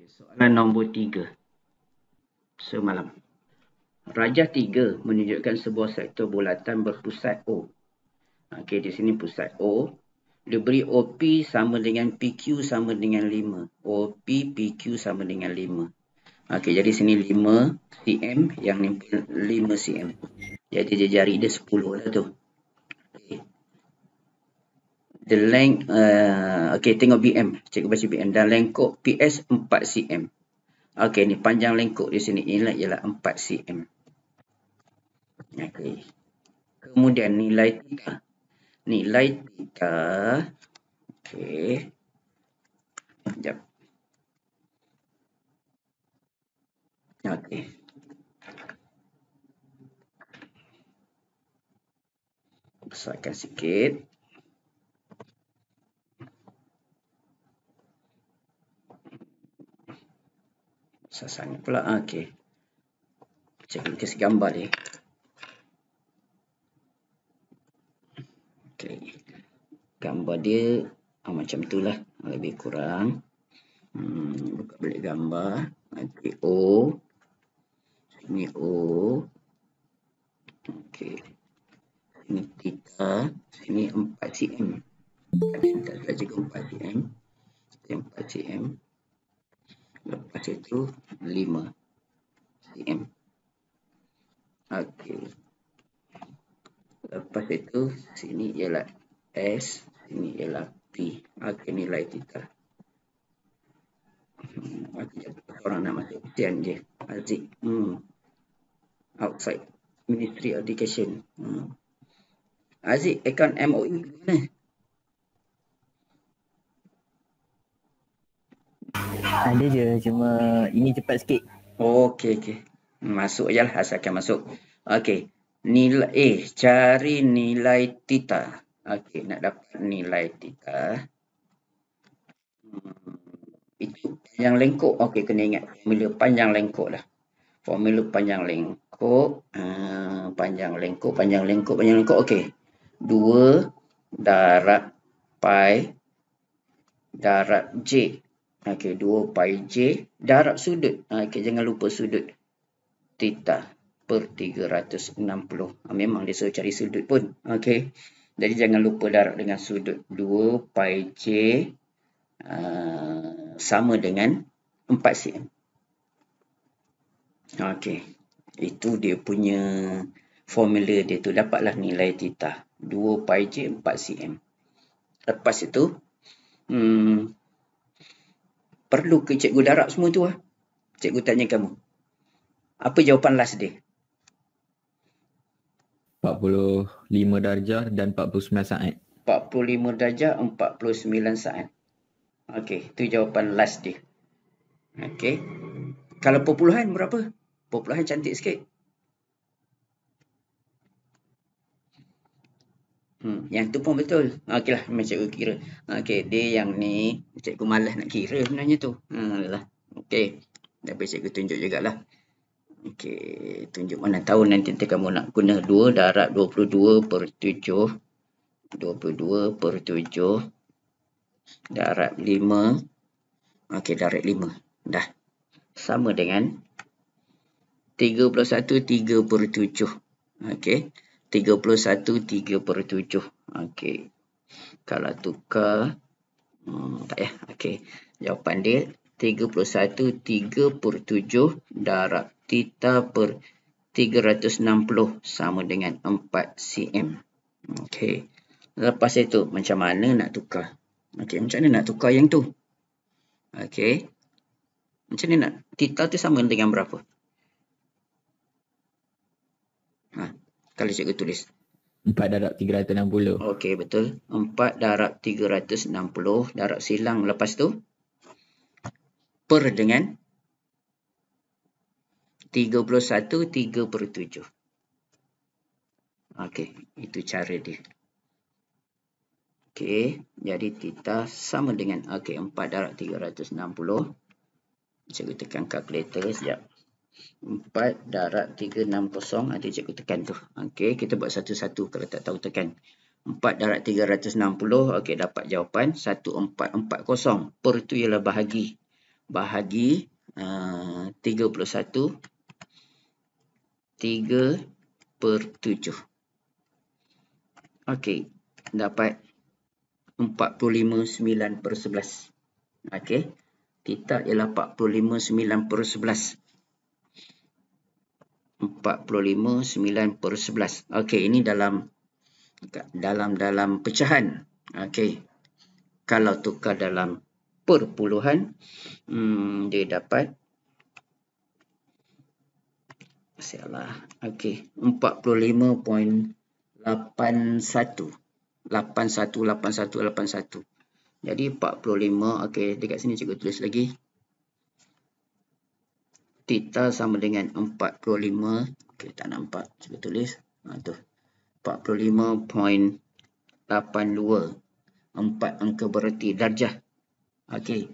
Soalan nombor 3 semalam. Rajah 3 menunjukkan sebuah sektor bulatan berpusat O. Okey, di sini pusat O. Diberi OP sama dengan PQ sama dengan 5. OP, PQ sama dengan 5. Okey, jadi sini 5 cm, yang ni 5 cm. Jadi dia jari dia 10 lah tu. Okay. The length, okey, tengok BM. Cikgu baca BM. Dan lengkuk PS 4 cm. Okey, ni panjang lengkuk di sini ialah 4 cm. Okey. Kemudian nilai theta. Nilai theta. Okey. Sekejap. Okey. Besarkan sikit. Besar sangat pula. Okey. Cikgu kasih gambar dia. Okey. Gambar dia macam itulah. Lebih kurang. Buka balik gambar. Okey. O. Ini O. Okey. Ini theta. Ini 4 cm. Kita saja ke 4 cm. 4 cm. Lepas itu 5 cm. Okey. Lepas itu sini ialah S, sini ialah P. Okey, nilai theta. Orang nak masuk ujian je. Aziz. Outside Ministry of Education. Aziz, akaun MOE mana? Ada je, cuma ini cepat sikit. Okey. Masuk je lah, asalkan masuk. Okey. Nilai cari nilai theta. Okey, nak dapat nilai theta. Itu panjang lengkuk. Okey, kena ingat formula panjang lengkuk lah. Formula panjang lengkuk. Panjang lengkuk. Okey. 2 darab pi darab J. Okey, 2 pi J darab sudut. Okey, jangan lupa sudut. Theta per 360. Memang dia suruh cari sudut pun. Okey. Jadi jangan lupa darab dengan sudut. 2 pi J sama dengan 4 cm. Okey. Itu dia punya formula dia tu. Dapatlah nilai theta. 2 pi J 4 cm. Lepas itu, perlu ke cikgu darab semua tu lah? Cikgu tanya kamu. Apa jawapan last dia? 45 darjah dan 49 saat. 45 darjah 49 saat. Okey, itu jawapan last dia. Okey. Kalau perpuluhan berapa? Perpuluhan cantik sikit. Yang tu pun betul. Okeylah, macam cikgu kira. Okey, dia yang ni cikgu malas nak kira sebenarnya tu. Okey. Tapi cikgu tunjuk jugalah. Okey, tunjuk mana tahu nanti kamu nak guna 2 darab 22 per 7. 22 per 7 darab 5. Okey, darab 5. Dah. Sama dengan 31 3 per 7. Okey. 31 3 per 7. Okey. Kalau tukar, tak ya. Okey. Jawapan dia 31 3 per 7 darab theta per 360 sama dengan 4 cm. Okey. Lepas itu, macam mana nak tukar? Okey, macam mana nak tukar yang tu? Okey. Macam mana nak? Theta tu sama dengan berapa? Kalau cikgu tulis. 4 darab 360. Okey, betul. 4 darab 360. Darab silang lepas tu. Per dengan 31 3 per 7. Okey, itu cara dia. Okey, jadi theta sama dengan, 4 darab 360. Cikgu tekan kalkulator sekejap. 4 darab 360. Nanti cikgu tekan tu. Okey, kita buat satu-satu kalau tak tahu tekan. 4 darab 360. Okey, dapat jawapan 1440. Per tu ialah bahagi bahagi 31 3/7. Okey, dapat 45/9/11. Okey, theta ialah 45/9/11. 45/9/11. Okey, ini dalam pecahan. Okey, kalau tukar dalam perpuluhan, dia dapat okey, 45.81. 81. Jadi 45, okey, dekat sini cikgu tulis lagi. Theta sama dengan 45, okey, tak nampak, cikgu tulis. Tu. 45.82. 4 angka bererti darjah. Okey.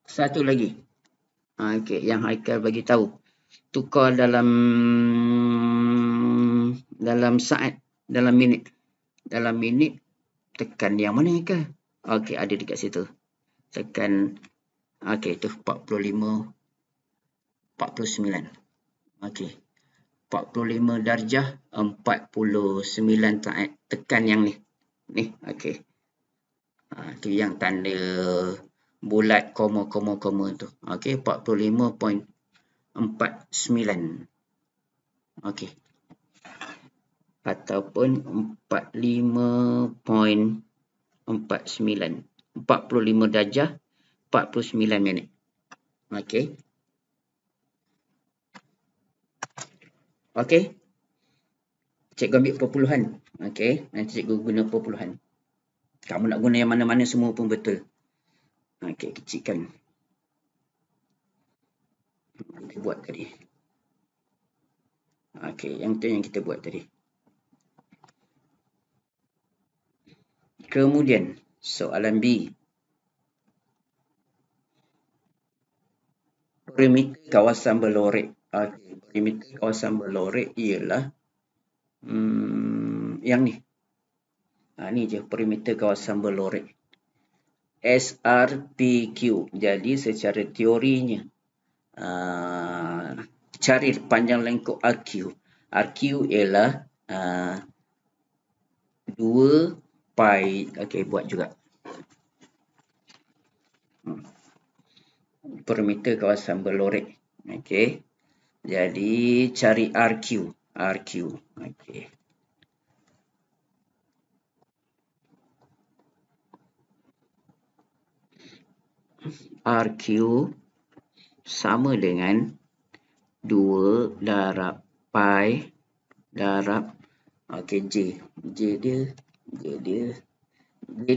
Satu lagi. Okey, yang Haikal bagi tahu. Tukar dalam saat, dalam minit. Dalam minit, tekan yang mana Haikal? Okey, ada dekat situ. Tekan, okey, tu 49. Okey. 45 darjah, 49 saat. Tekan yang ni. Ni, okey. Tu yang tanda bulat, koma tu. Okey, 45.49. Okey. Ataupun 45.49. 45 darjah, 49 minit. Okey. Okey. Cikgu ambil perpuluhan. Okey. Nanti cikgu guna perpuluhan. Kamu nak guna yang mana-mana semua pun betul. Okey, kecilkan. Kita buat tadi. Okey, yang tu yang kita buat tadi. Kemudian, soalan B. Perimeter kawasan berlorek. Okey, perimeter kawasan berlorek ialah yang ni. Ni je perimeter kawasan berlorek. SRPQ. Jadi secara teorinya, cari panjang lengkung RQ. RQ ialah 2 pi. Okey, buat juga. Perimeter kawasan berlorek. Okey. Jadi cari RQ. Okey. RQ sama dengan 2 darab pi darab J. J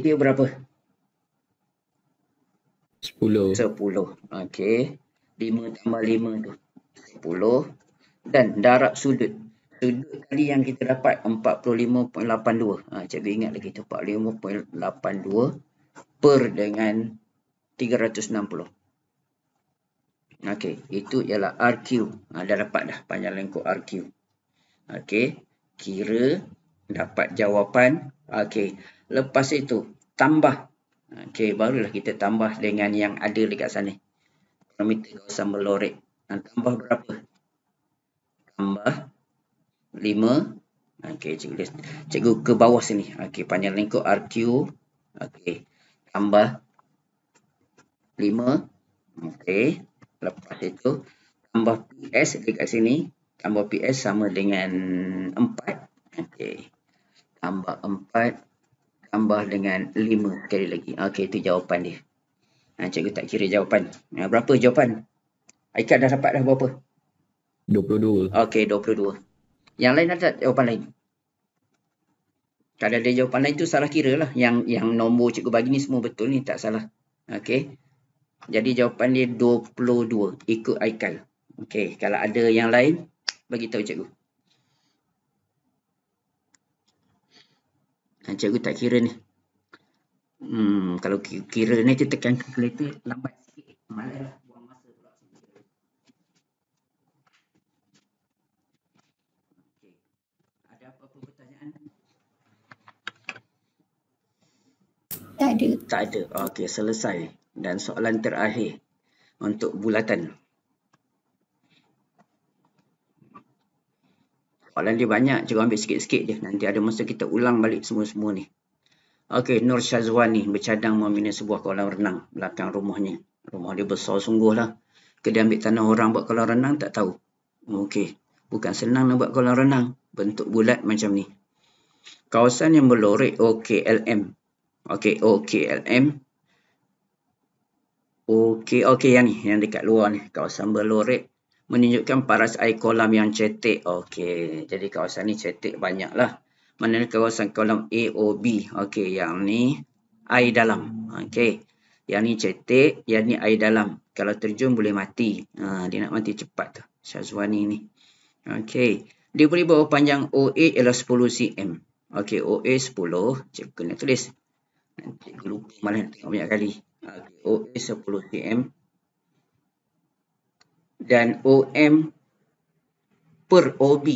dia berapa? 10. 10. Okey. 5 tambah 5 tu 10. Dan darab sudut. Sudut tadi yang kita dapat 45.82. Cikgu ingat lagi tu 45.82 per dengan 360. Okey, itu ialah RQ. Dah dapat dah panjang lengkung RQ. Okey, kira dapat jawapan. Okey, lepas itu tambah. Okey, barulah kita tambah dengan yang ada dekat sana. Perimeter kawasan berlorek. Tambah berapa? Tambah 5. Okey, cikgu ke bawah sini. Okey, panjang lengkung RQ. Okey, tambah 5. Okey, lepas itu tambah PS dekat sini. Tambah PS sama dengan 4. Okey, tambah 4 tambah dengan 5 sekali lagi. Okey, itu jawapan dia. Cikgu tak kira jawapan. Berapa jawapan? Aikat dah dapat dah berapa? 22. Okey, 22. Yang lain ada jawapan lain? Kalau ada jawapan lain tu salah kira lah. Yang nombor cikgu bagi ni semua betul ni, tak salah. Okey. Jadi jawapan dia 22. Ikut Aikal. Okey, kalau ada yang lain, bagi tahu cikgu. Cikgu tak kira ni. Kalau kira ni, kita tekan kalkulator lambat sikit. Malah buang masa pula. Okey. Ada apa-apa pertanyaan? Tak ada. Tak ada. Okey, selesai. Dan soalan terakhir. untuk bulatan. Soalan dia banyak, cikgu ambil sikit-sikit je. Nanti ada masa kita ulang balik semua-semua ni. Okey, Nur Syazwani bercadang membina sebuah kolam renang belakang rumahnya. Rumah dia besar sungguh lah. Dia ambil tanah orang buat kolam renang, tak tahu. Okey, bukan senang nak buat kolam renang. Bentuk bulat macam ni. Kawasan yang berlorek OKLM. Okey, OKLM. Okey yang ni, yang dekat luar ni. Kawasan berlorek menunjukkan paras air kolam yang cetek. Okey, jadi kawasan ni cetek banyak lah. Mana kawasan kolam AOB. Okey, yang ni air dalam. Okey, yang ni cetek, yang ni air dalam. Kalau terjun boleh mati. Dia nak mati cepat tu, Syazwani ni. Okey, dia beri bahawa panjang OA ialah 10 cm. Okey, OA 10, cikgu kena tulis. Nanti cikgu lupa malah nak tengok banyak kali. Okay, OA 10 cm. Dan OM per OB.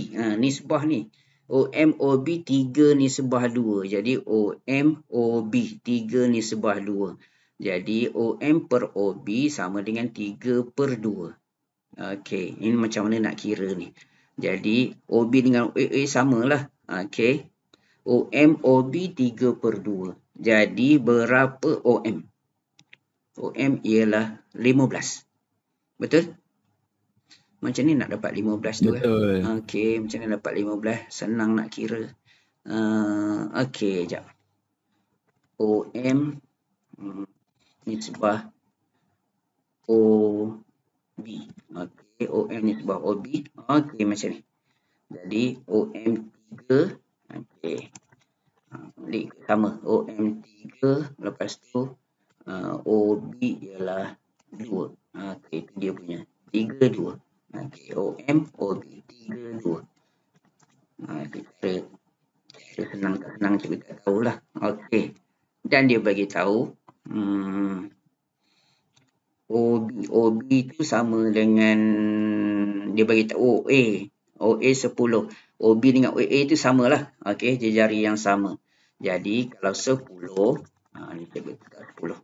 Nisbah ni. OM OB 3 nisbah 2. Jadi OM OB 3 nisbah 2. Jadi OM per OB sama dengan 3 per 2. Okey, ini macam mana nak kira ni. Jadi OB dengan OA samalah. Okey. OM OB 3 per 2. Jadi berapa OM? OM ialah 15. Betul? Macam ni nak dapat 15 tu. Betul. Okey, macam ni dapat 15. Senang nak kira. Okey, sekejap. OM nisbah OB. Okey, OM nisbah OB. Okey, macam ni. Jadi OM 3. Okey. Sama. OM 3. Lepas tu OB ialah 2. Okey, itu dia punya. 3, 2. Okey, OM, OB, 3, 2. Kita senang cikgu tak tahulah. Okey. Dan dia bagi tahu OB itu sama dengan, dia bagi tahu OA 10. OB dengan OA itu samalah. Okey, dia jari yang sama. Jadi kalau 10, ni cikgu tukar 10.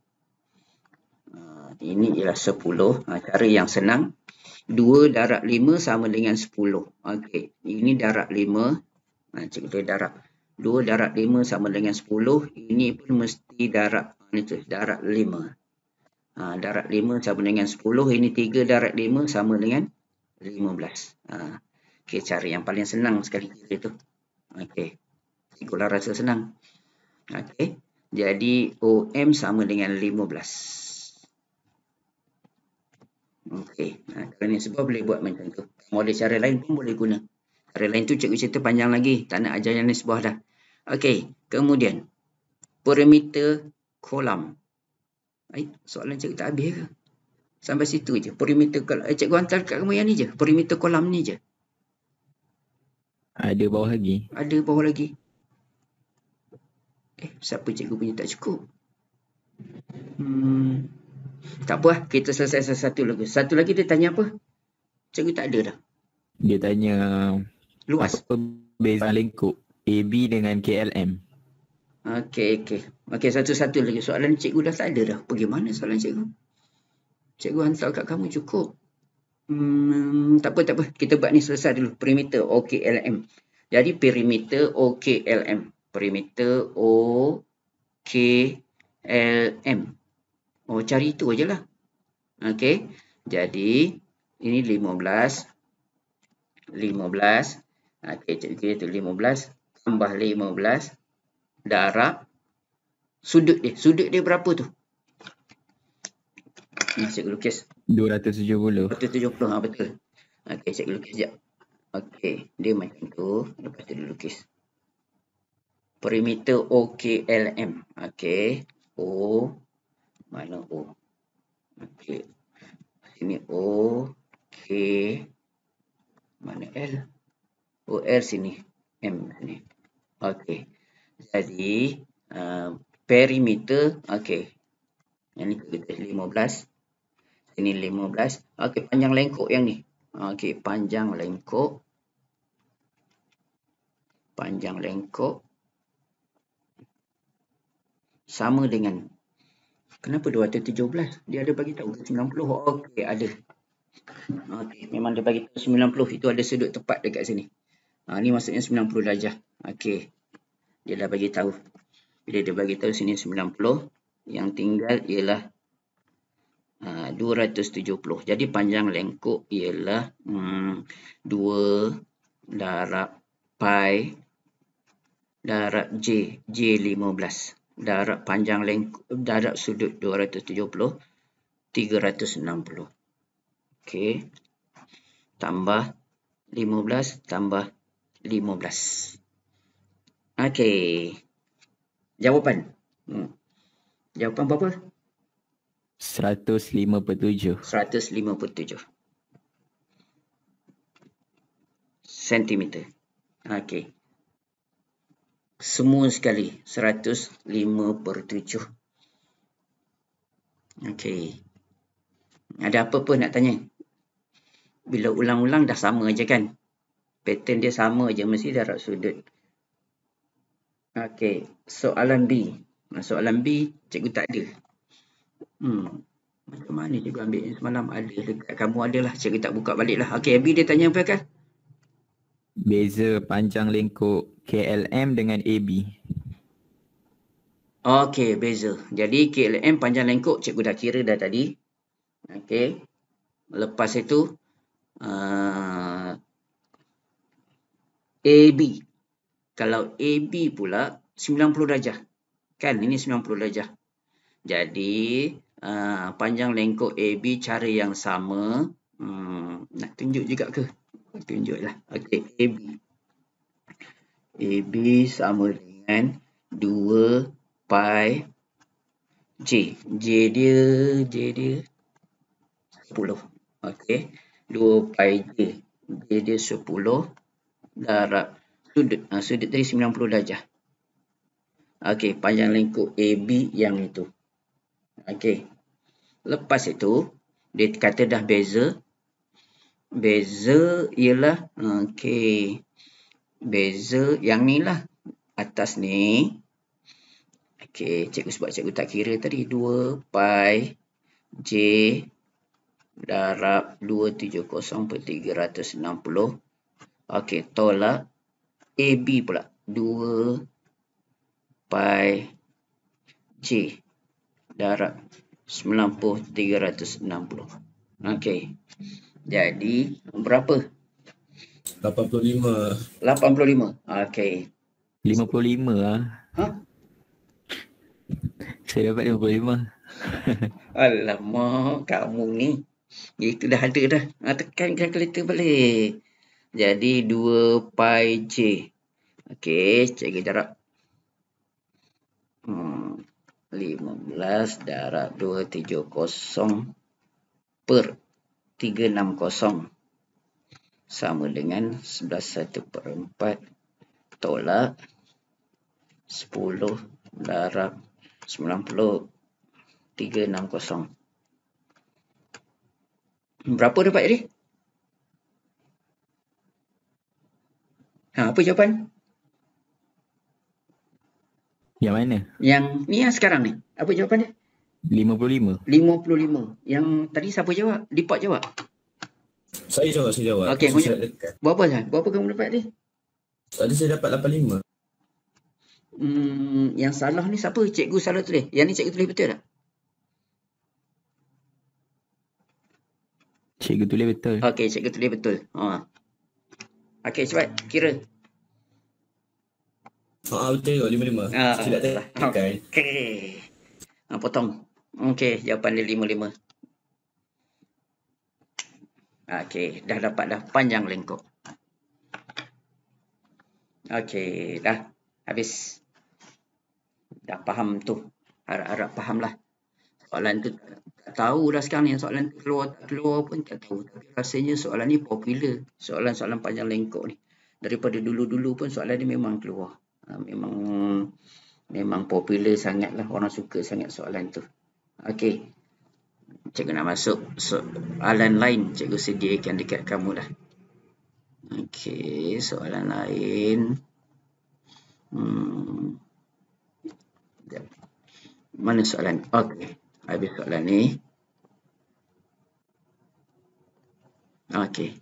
Ini ialah 10. Cara yang senang. 2 darab 5 sama dengan 10. Okey, ini darab 5. Cikgu tulis darab. 2 darab 5 sama dengan 10. Ini pun mesti darab. Darab 5. Darab 5 sama dengan 10. Ini 3 darab 5 sama dengan 15. Okey, cara yang paling senang sekali itu. Okey, cikgu lah rasa senang. Okey, jadi OM sama dengan 15. Okey, kerana sebab boleh buat macam tu. Model cara lain pun boleh guna. Cara lain tu cikgu cerita panjang lagi. Tak nak ajar yang nisbah dah. Okey, kemudian perimeter kolam. Soalan cikgu tak habis ke? Sampai situ je. Perimeter kolam. Cikgu hantar kat kamu yang ni je. Perimeter kolam ni je. Ada bawah lagi. Ada bawah lagi. Siapa cikgu punya tak cukup? Tak apa, kita selesai satu lagi. Satu lagi dia tanya apa? Cikgu tak ada dah. Dia tanya luas. Apa perbezaan lengkuk AB dengan KLM? Okey. Okey, satu-satu lagi. Soalan cikgu dah tak ada dah. Pergi mana soalan cikgu? Cikgu hantar kat kamu cukup. Tak apa. Kita buat ni selesai dulu. Perimeter OKLM. Jadi perimeter OKLM. Perimeter OKLM. Cari itu aje lah. Okey. Jadi ini 15. Okey, cikgu itu 15 tambah 15 darab sudut dia. Sudut dia berapa tu? Ni cikgu lukis. 270. 270, betul. Okey, cikgu lukis sekejap. Okey, dia macam tu. Lepas tu dia lukis. Perimeter OKLM. Okey. O. Mana O? Okey. Sini O. K. Mana L? OL sini. M sini. Okey. Jadi, perimeter. Okey. Yang ni kita 15. Sini 15. Okey, panjang lengkuk yang ni. Okey, panjang lengkuk. Panjang lengkuk sama dengan Kenapa 217? Dia ada bagi tahu 90. Okey, ada. Okey, memang dia bagi tahu 90. Itu ada sudut tepat dekat sini. Ni maksudnya 90 darjah. Okey. Dia dah bagi tahu. Bila dia bagi tahu sini 90, yang tinggal ialah 270. Jadi panjang lengkuk ialah 2 darab pi darab J. J 15. Darab panjang lengkuk, darab sudut 270, 360. Okey. Tambah 15 tambah 15. Okey. Jawapan. Jawapan berapa? 157. 157 sentimeter. Okey. Semua sekali 157. Okey. Ada apa-apa nak tanya? Bila ulang-ulang dah sama je kan? Pattern dia sama je, mesti darab sudut. Okey. Soalan B. Soalan B, cikgu tak ada. Macam mana cikgu ambil yang semalam? Ada dekat kamu adalah. Cikgu tak buka balik lah. Okey, B dia tanya apa kan? Beza panjang lengkuk KLM dengan AB. Okey, beza. Jadi KLM panjang lengkuk cikgu dah kira dah tadi. Okey. Lepas itu AB. Kalau AB pula 90 darjah. Kan ini 90 darjah. Jadi panjang lengkuk AB cara yang sama. Nak tunjuk juga ke? Tunjuklah. Okey, AB. AB sama dengan 2 pi J. J dia 10. Okey. 2 pi J. J dia 10 darab sudut. Sudut tadi 90 darjah. Okey, panjang lengkuk AB yang itu. Okey. Lepas itu, dia kata dah beza. Beza ialah, okey. Beza yang ni lah. Atas ni. Okey, sebab cikgu tak kira tadi. 2 pi J darab 270/360. Okey, tolak AB pula. 2 pi J darab 90/360. Okey. Jadi, berapa? 85. 85. Okey. 55 lah. Ha? Saya dapat 55. Alamak, kamu ni. Itu dah ada dah. Tekan kalkulator balik. Jadi 2 pi J. Okey, cikgu darab 15 darab 270/360 sama dengan 11/1/4 tolak 10 darab 90/360. Berapa dapat tadi? Apa jawapan? Yang mana? Yang ni yang sekarang ni. Apa jawapan dia? 55. 55. Yang tadi siapa jawab? Lipat jawab. Saya jawab. Okey, Saya dekat. berapa kamu dapat tadi? Tadi saya dapat 85. Yang salah ni siapa? Cikgu salah tulis. Yang ni cikgu tulis betul tak? Cikgu tulis betul. Okey, cikgu tulis betul. Okey, cepat kira. Betul juga 55. Silap tekan. Okey. Potong. Okey, jawapan dia 55. Okey, dah dapat dah panjang lengkuk. Okey, dah habis. Dah faham tu. Harap-harap faham lah. Soalan tu tak tahu dah sekarang ni. Soalan tu keluar tak keluar pun tak tahu. Tapi rasanya soalan ni popular. Soalan-soalan panjang lengkuk ni. Daripada dulu-dulu pun soalan ni memang keluar. Memang popular sangat lah. Orang suka sangat soalan tu. Okey. Cikgu nak masuk soalan lain. Cikgu sediakan dekat kamu dah. Okey. Soalan lain. Mana soalan? Okey. Habis soalan ni. Okey.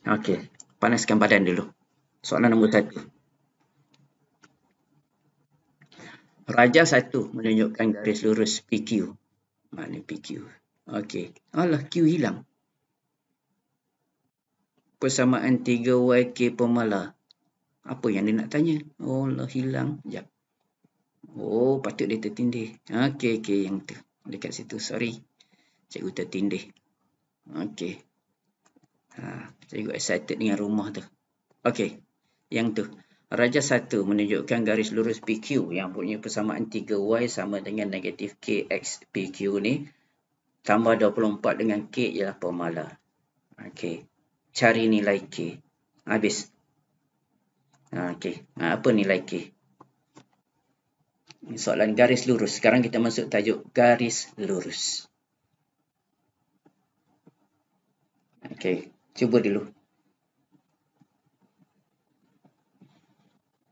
Okey. Panaskan badan dulu. Soalan nombor 1. Raja 1 menunjukkan garis lurus PQ. Mana PQ? Okey. Alah, Q hilang. Persamaan 3YK pemala. Apa yang dia nak tanya? Oh lah, hilang. Sekejap. Oh, patut dia tertindih. Okey, yang tu. Dekat situ, sorry. Cikgu tertindih. Okey. Cikgu excited dengan rumah tu. Okey, yang tu. Raja 1 menunjukkan garis lurus PQ yang punya persamaan 3Y sama dengan negatif KX PQ ni. Tambah 24 dengan K ialah pemala. Okey. Cari nilai K. Habis. Okey. Apa nilai K? Soalan garis lurus. Sekarang kita masuk tajuk garis lurus. Okey. Cuba dulu.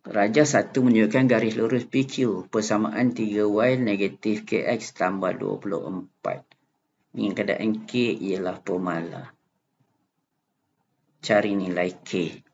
Raja 1 menunjukkan garis lurus PQ. Persamaan 3Y negatif KX tambah 24. Dengan keadaan K ialah pemala. Cari nilai K.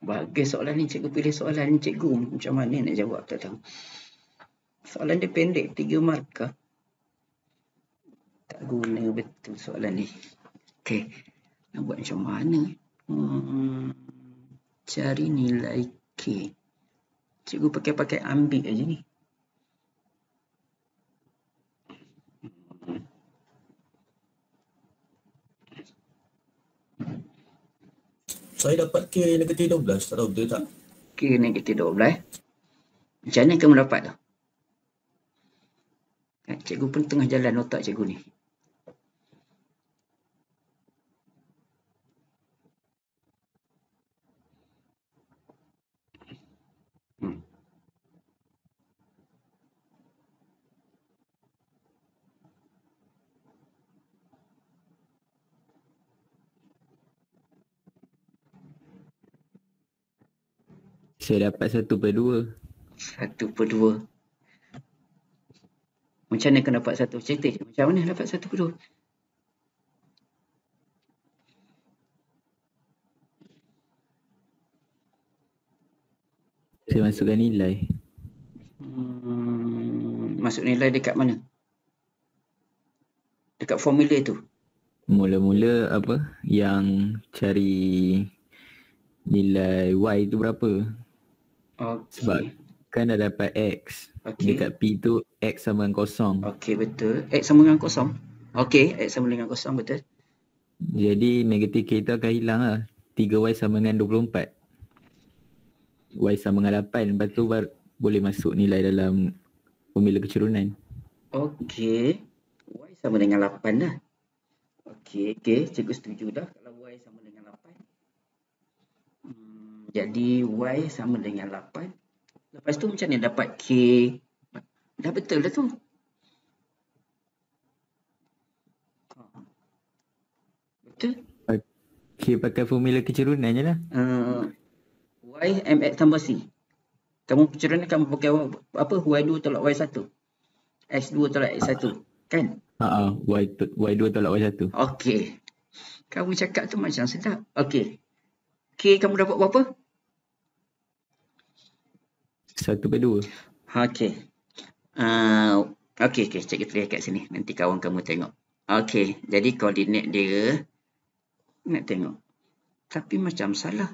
Bagus soalan ni, cikgu pilih soalan ni, cikgu macam mana nak jawab tak tahu. Soalan dia pendek, 3 markah. Tak guna betul soalan ni. Okey, nak buat macam mana? Cari nilai K. Cikgu pakai ambil aja ni. Saya dapat K negatif 12. Tak tahu betul tak? K negatif 12. Macam mana kamu dapat tu? Cikgu pun tengah jalan otak cikgu ni. Saya dapat 1/2. 1/2. Macam mana kau dapat 1? Cerita macam mana dapat 1/2? Saya masukkan nilai. Masuk nilai dekat mana? Dekat formula tu. Mula-mula apa? Yang cari nilai Y tu berapa? Okey. Sebab kan dah dapat X. Okey. Dekat P tu X sama dengan kosong. Okey, betul. X sama dengan kosong. Okey, X sama dengan kosong, betul. Jadi negatif K tu akan hilang lah. 3Y sama dengan 24. Y sama dengan 8. Lepas tu boleh masuk nilai dalam formula kecurunan. Okey. Y sama dengan 8 dah. Okey, cikgu setuju dah kalau Y sama dengan 8. Jadi Y sama dengan 8. Lepas tu macam mana dapat K? Dah betul dah tu. Betul? K pakai formula kecurunan je lah. Y MX tambah C. Kamu kecurunan kamu pakai apa? Y2 tolak Y1. X2 tolak X1. Kan? Y2 tolak Y1. Okey. Kamu cakap tu macam sedap. Okey. K kamu dapat berapa? 1/2. Okey. Okey, cikgu tulis kat sini. Nanti kawan kamu tengok. Okey, jadi koordinat dia nak tengok. Tapi macam salah.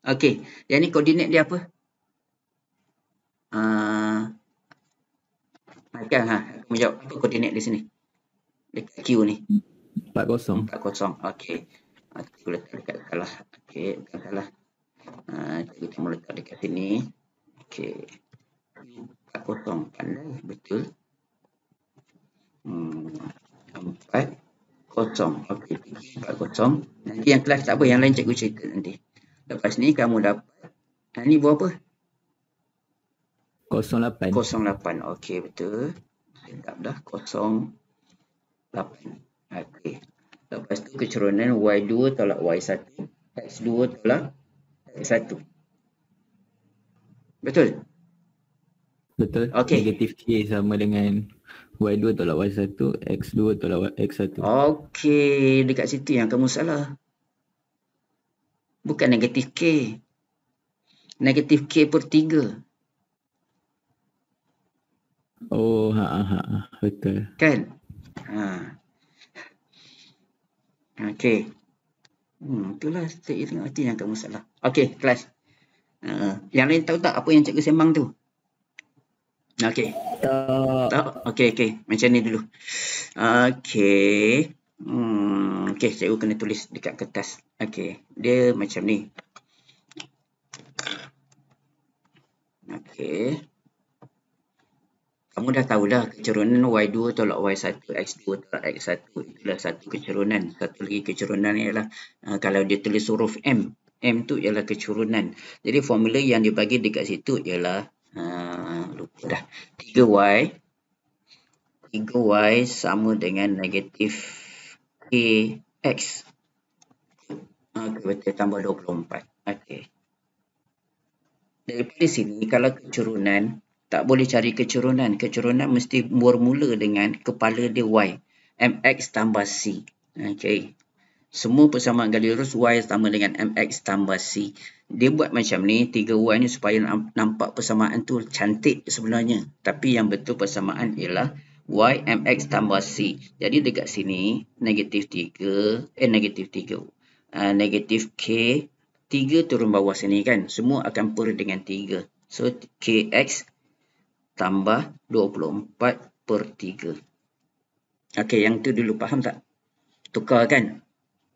Okey, yang ni koordinat dia apa? Kamu jawab apa koordinat di sini? Dekat Q ni. 40. 40. Okey. Cikgu letak dekat salah. Okey, bukan salah. Cikgu cuma letak dekat sini. Okey. 40. Pandai. Betul. 4. 0. Okey. 4 0. Nanti yang kelas tak apa. Yang lain cikgu cerita nanti. Lepas ni kamu dapat Ni buah apa? 08. 08. Okey, betul. Sedap dah. 08. Okey. Lepas tu kecerunan Y2 tolak Y1. X2 tolak X1. Betul? Betul. Okey. Negatif K sama dengan Y2 tolak Y1, X2 tolak X1. Okey, dekat situ yang kamu salah. Bukan negatif K. Negatif K per 3. Oh, betul. Kan? Ha. Okey. Itulah saya tengok itu yang kamu salah. Okey, kelas. Yang lain tahu tak apa yang cikgu sembang tu? Okey. Tak. Okey. Macam ni dulu. Okey. Okey, cikgu kena tulis dekat kertas. Okey. Dia macam ni. Okey. Kamu dah tahulah kecerunan Y2 tolak Y1, X2 tolak X1. Itulah satu kecerunan. Satu lagi kecerunan ialah kalau dia tulis huruf M. M tu ialah kecerunan. Jadi formula yang dibagi dekat situ ialah lupa dah. 3Y. 3Y sama dengan negatif KX. Betul, tambah 24. Okey. Daripada sini kalau kecerunan, tak boleh cari kecerunan. Kecerunan mesti bermula dengan kepala dia Y. MX tambah C. Okey. Semua persamaan gali lurus Y sama dengan MX tambah C. Dia buat macam ni, 3Y ni supaya nampak persamaan tu cantik sebenarnya. Tapi yang betul persamaan ialah Y MX tambah C. Jadi dekat sini, negatif 3. Negatif K. 3 turun bawah sini kan. Semua akan per dengan 3. So, KX tambah 24 per 3. Okey, yang tu dulu faham tak? Tukar kan?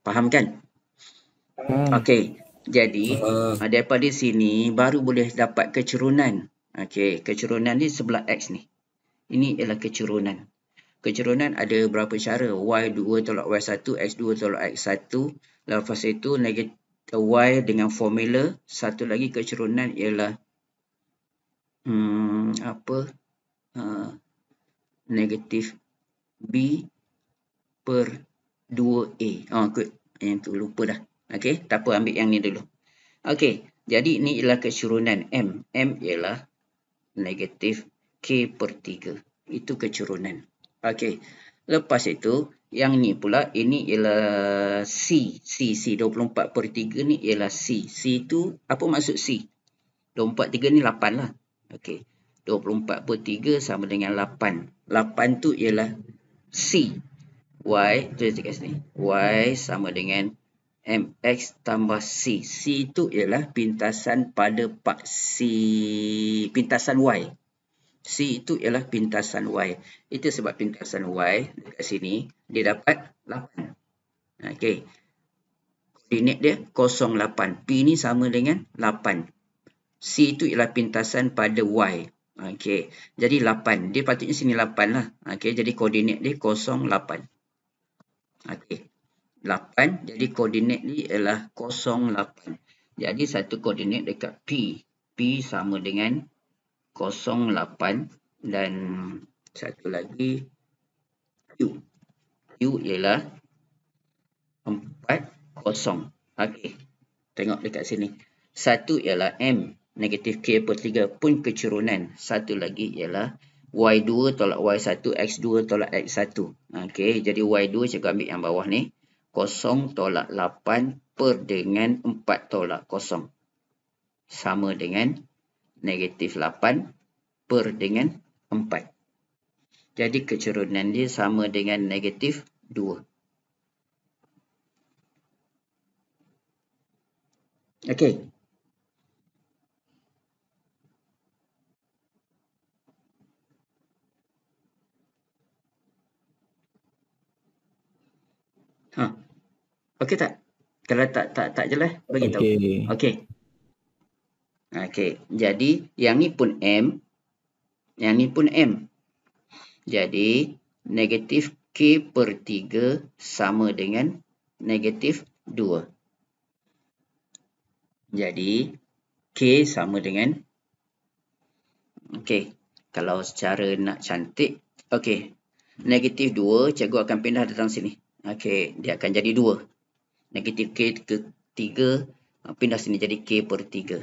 Faham kan? Okey, jadi daripada sini baru boleh dapat kecerunan. Okey, kecerunan ni sebelah X ni. Ini ialah kecerunan. Kecerunan ada berapa cara? Y2 tolak Y1, X2 tolak X1. Lepas itu negatif Y dengan formula. Satu lagi kecerunan ialah negatif B per 2A. Good. Yang tu lupa dah. Okey, tak apa, ambil yang ni dulu. Okey, jadi ini ialah kecerunan M. M ialah negatif K per 3. Itu kecerunan. Okey, lepas itu, yang ni pula, ini ialah C. C 24 per 3 ni ialah C. C tu, apa maksud C? 24 3 ni 8 lah. Okey, 24 per 3 sama dengan 8. 8 tu ialah C. Y, tulis dekat sini. Y sama dengan MX tambah C. C tu ialah pintasan pada part C, pintasan Y. C itu ialah pintasan Y. Itu sebab pintasan Y dekat sini, dia dapat 8. Okey. Koordinat dia 0,8. P ni sama dengan 8. C itu ialah pintasan pada Y. Okey. Jadi 8. Dia patutnya sini 8 lah. Okey. Jadi koordinat dia 0,8. Okey. 8. Jadi koordinat ni ialah 0,8. Jadi satu koordinat dekat P. P sama dengan 0,8 dan satu lagi Q. Q ialah 40. Okey. Tengok dekat sini. Satu ialah M. Negatif K per 3 pun kecerunan. Satu lagi ialah Y2 tolak Y1, X2 tolak X1. Okey. Jadi Y2 cikgu ambil yang bawah ni. 0 tolak 8 per dengan 4 tolak 0. Sama dengan negatif 8 per dengan 4. Jadi kecerunan dia sama dengan negatif 2. Okey. Okey tak? Kalau tak jelas, bagi tahu. Okey. Okey. Jadi yang ni pun M. Yang ni pun M. Jadi negatif K per 3 sama dengan negatif 2. Jadi K sama dengan, okey, kalau secara nak cantik, okey, negatif 2, cikgu akan pindah datang sini. Okey, dia akan jadi 2. Negatif K ke 3, pindah sini jadi K per 3.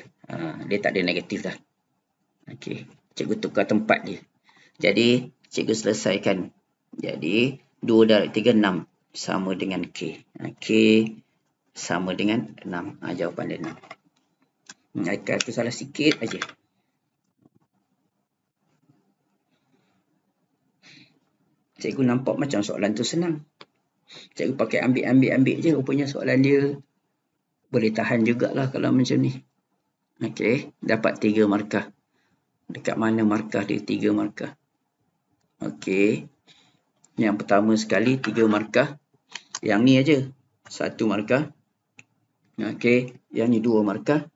Dia tak ada negatif dah. Okey, cikgu tukar tempat dia. Jadi, cikgu selesaikan. Jadi, 2 darab 3, 6. Sama dengan K. K sama dengan 6. Jawapan dia 6. Akal tu salah sikit aja. Cikgu nampak macam soalan tu senang. Cikgu pakai ambil je. Rupanya soalan dia boleh tahan jugalah kalau macam ni. Okey, dapat 3 markah. Dekat mana markah dia? 3 markah. Okey. Yang pertama sekali 3 markah. Yang ni aja. 1 markah. Okey, yang ni 2 markah.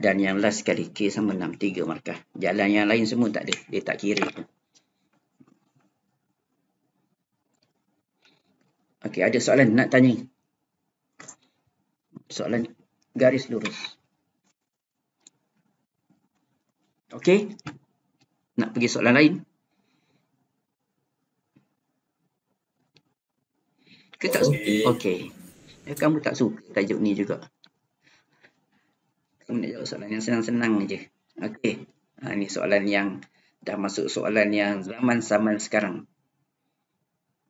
Dan yang last sekali, K sama 6, 3 markah. Jalan yang lain semua tak ada. Dia tak kira. Okey, ada soalan nak tanya? Soalan garis lurus. Okey? Nak pergi soalan lain? Ke tak suka? Okey. Kamu tak suka tajuk ni juga. Kamu nak jawab soalan yang senang-senang je. Okey. Ni soalan yang dah masuk soalan yang zaman-zaman sekarang.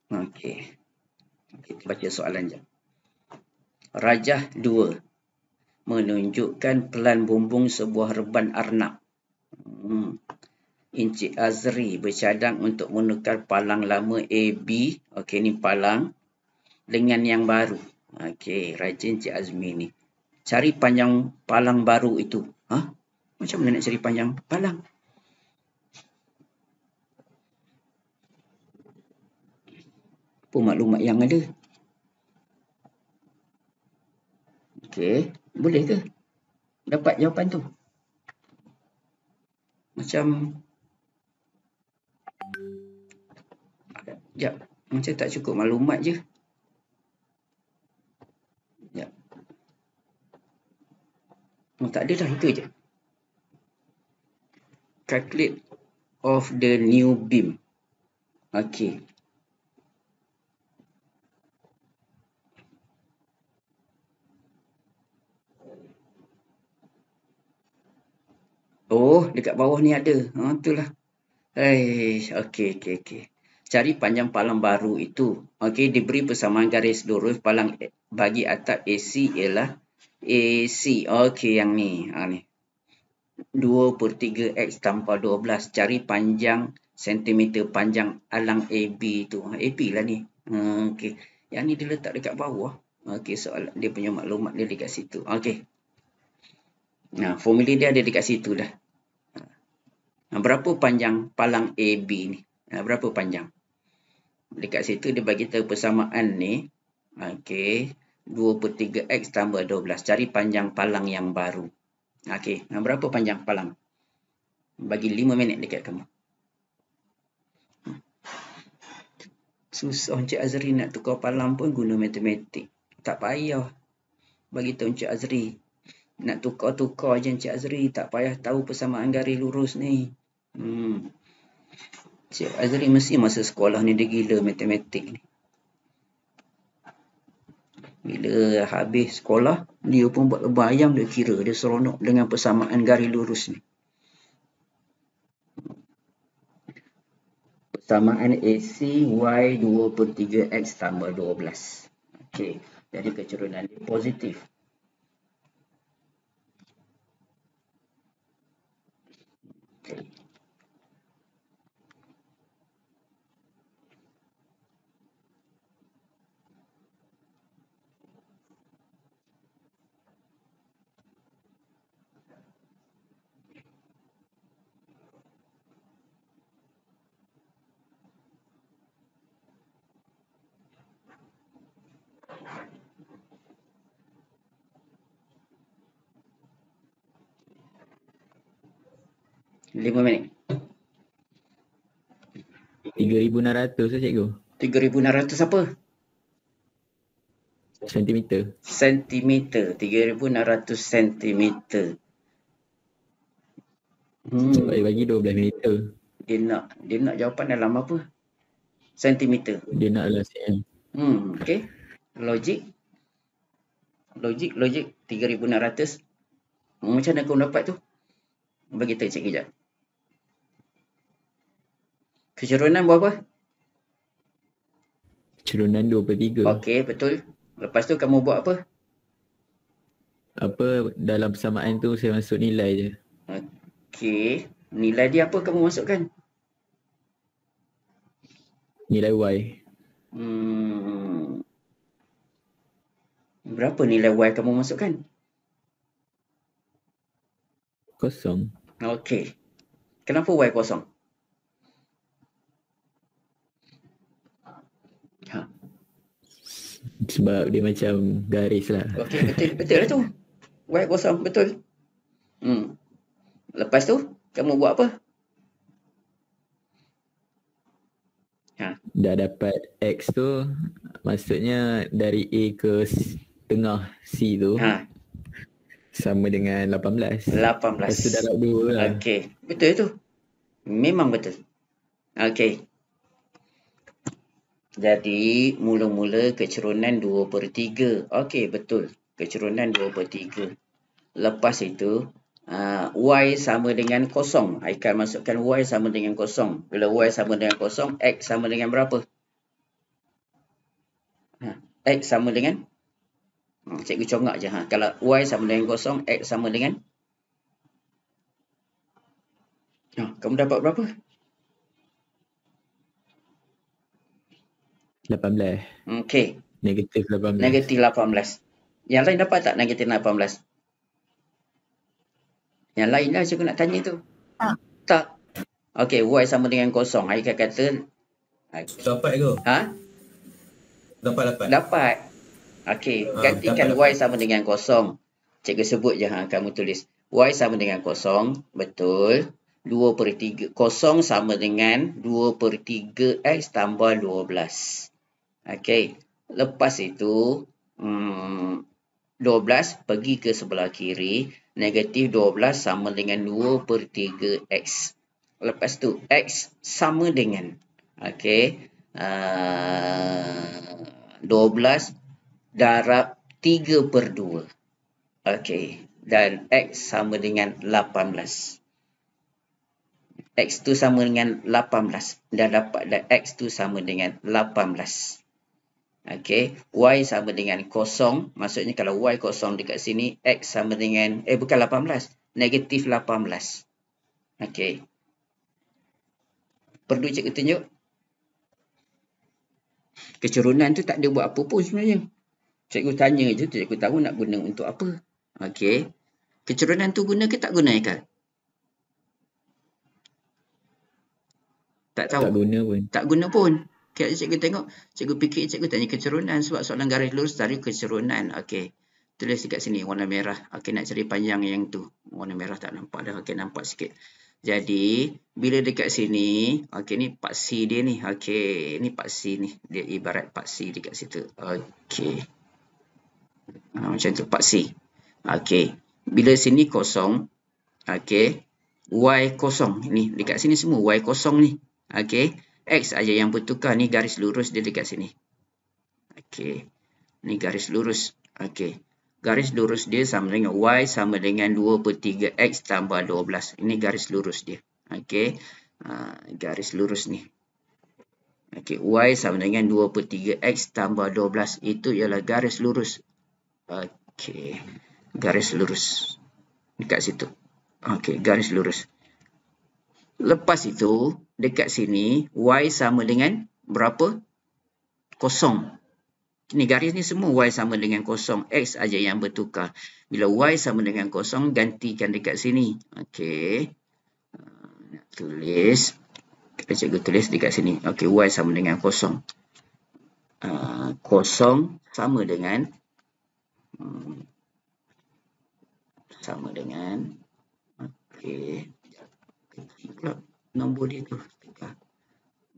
Okey. Kita baca soalan je. Rajah 2 menunjukkan pelan bumbung sebuah reban arnab. Encik Azri bercadang untuk menukar palang lama AB. Okey, ni palang dengan yang baru. Okey, rajin Encik Azmi ni. Cari panjang palang baru itu. Macam mana nak cari panjang palang? Apa maklumat yang ada? Okey, boleh ke dapat jawapan tu? Macam macam tak cukup maklumat je. Tak ada dah, itu je. Calculate of the new beam. Okey. Oh, dekat bawah ni ada. Itulah. Okey. Cari panjang palang baru itu. Okey, diberi persamaan garis lurus palang bagi atap AC ialah AC. Okey, yang ni. Ni. 2/3 X tambah 12. Cari panjang sentimeter panjang alang AB tu. AB lah ni. Okey. Yang ni dia letak dekat bawah. Okey, soalan dia punya maklumat dia dekat situ. Okey. Formula dia ada dekat situ dah. Berapa panjang palang AB ni? Berapa panjang? Dekat situ dia bagi tahu persamaan ni. Okey. 2/3 X tambah 12. Cari panjang palang yang baru. Okey. Berapa panjang palang? Bagi 5 minit dekat kamu. Susah Encik Azri nak tukar palang pun guna matematik. Tak payah bagi tahu Encik Azri. Nak tukar-tukar je Encik Azri. Tak payah tahu persamaan garis lurus ni. Encik Azri mesti masa sekolah ni dia gila matematik ni. Bila habis sekolah, dia pun buat bayang, dia kira. Dia seronok dengan persamaan garis lurus ni. Persamaan AC Y 2/3 X tambah 12. Okey, jadi keturunan dia positif. Okay. Lima minit. 3,600 lah cikgu. 3,600 apa? Sentimeter. Sentimeter. 3,600 sentimeter. Sebab dia bagi 12 meter. Dia nak jawapan dalam apa? Sentimeter. Dia nak lah cm. Okey. Logik 3,600. Macam mana kau dapat tu? Bagi kita cek kejap. Kecerunan berapa? Cerunan 2/3. Okey, betul. Lepas tu kamu buat apa? Apa dalam persamaan tu saya masuk nilai je. Okey. Nilai dia apa kamu masukkan? Nilai Y. Berapa nilai Y kamu masukkan? Kosong. Okey. Kenapa Y kosong? Sebab dia macam garis lah. Okey, betul lah tu. Y kosong, betul. Lepas tu, kamu buat apa? Dah dapat X tu, maksudnya dari A ke tengah C tu sama dengan 18. 18. Lepas tu darab 2 lah. Okey, betul tu. Memang betul. Okey. Jadi, mula-mula kecerunan 2/3. Okey, betul. Kecerunan 2/3. Lepas itu, Y sama dengan kosong. Haikal masukkan Y sama dengan kosong. Bila Y sama dengan kosong, X sama dengan berapa? X sama dengan? Cikgu congak je. Kalau Y sama dengan kosong, X sama dengan? Kamu dapat berapa? 18. Okey. Negatif 18. Negatif 18. Yang lain dapat tak negatif 18? Yang lain lah cikgu nak tanya tu. Tak. Okey, Y sama dengan kosong. Haikal kata. Dapat ke? Dapat. Dapat. Okey, gantikan dapat. Y sama dengan kosong. Cikgu sebut je, kamu tulis. Y sama dengan kosong. Betul. 2/3. Kosong sama dengan 2/3 X tambah 12. Okey. Lepas itu, 12 pergi ke sebelah kiri. Negatif 12 sama dengan 2/3 X. Lepas tu, X sama dengan. Okey. 12 darab 3/2. Okey. Dan X sama dengan 18. X tu sama dengan 18. Dan dapat X tu sama dengan 18. Okey. Y sama dengan kosong. Maksudnya kalau Y kosong dekat sini, X sama dengan, bukan 18. Negatif 18. Okey. Perlu cikgu tunjuk? Kecerunan tu tak ada buat apa pun sebenarnya. Cikgu tanya je, cikgu tahu nak guna untuk apa. Okey. Kecerunan tu guna ke tak guna, Haikal? Tak tahu. Tak guna pun. Okay, cikgu tengok. Cikgu fikir cikgu tanya kecerunan sebab soalan garis lurus dari kecerunan. Okey. Tulis dekat sini warna merah. Okey, nak cari panjang yang tu. Warna merah tak nampak dah. Okey, nampak sikit. Jadi, bila dekat sini, okey ni part C dia ni. Okey, ni part C ni. Dia ibarat part C dekat situ. Okey. Macam tu part C. Okey. Bila sini kosong, okey. Y kosong. Ni dekat sini semua Y kosong ni. Okey. X aja yang bertukar. Ni garis lurus dia dekat sini. Okey. Ni garis lurus. Okey. Garis lurus dia sama dengan Y sama dengan 2/3 X tambah 12. Ini garis lurus dia. Okey. Garis lurus ni. Okey. Y sama dengan 2/3 X tambah 12. Itu ialah garis lurus. Okey. Garis lurus. Dekat situ. Okey. Garis lurus. Lepas itu, dekat sini, Y sama dengan berapa? Kosong. Ni garis ni semua Y sama dengan kosong. X aja yang bertukar. Bila Y sama dengan kosong, gantikan dekat sini. Okey. Nak tulis. Cikgu tulis dekat sini. Okey, Y sama dengan kosong. Kosong sama dengan okey. Nombor dia tu